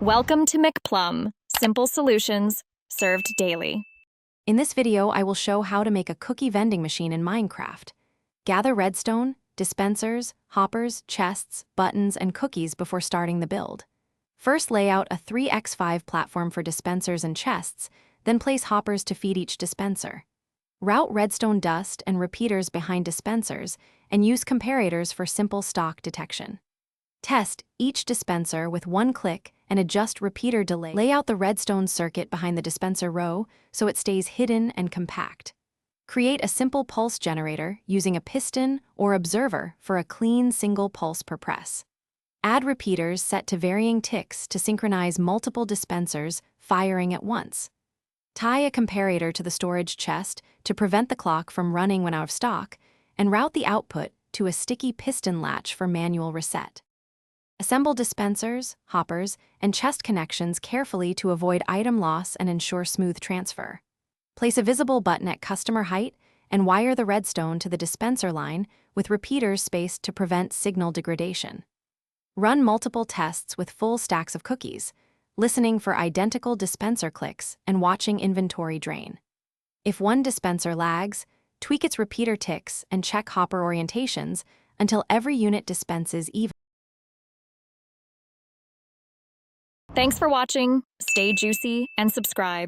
Welcome to McPlum, simple solutions served daily. In this video, I will show how to make a cookie vending machine in Minecraft. Gather redstone, dispensers, hoppers, chests, buttons, and cookies before starting the build. First, lay out a 3x5 platform for dispensers and chests, then place hoppers to feed each dispenser. Route redstone dust and repeaters behind dispensers, and use comparators for simple stock detection. Test each dispenser with one click and adjust repeater delay. Lay out the redstone circuit behind the dispenser row so it stays hidden and compact. Create a simple pulse generator using a piston or observer for a clean single pulse per press. Add repeaters set to varying ticks to synchronize multiple dispensers firing at once. Tie a comparator to the storage chest to prevent the clock from running when out of stock, and route the output to a sticky piston latch for manual reset. Assemble dispensers, hoppers, and chest connections carefully to avoid item loss and ensure smooth transfer. Place a visible button at customer height and wire the redstone to the dispenser line with repeaters spaced to prevent signal degradation. Run multiple tests with full stacks of cookies, listening for identical dispenser clicks and watching inventory drain. If one dispenser lags, tweak its repeater ticks and check hopper orientations until every unit dispenses even. Thanks for watching. Stay juicy and subscribe.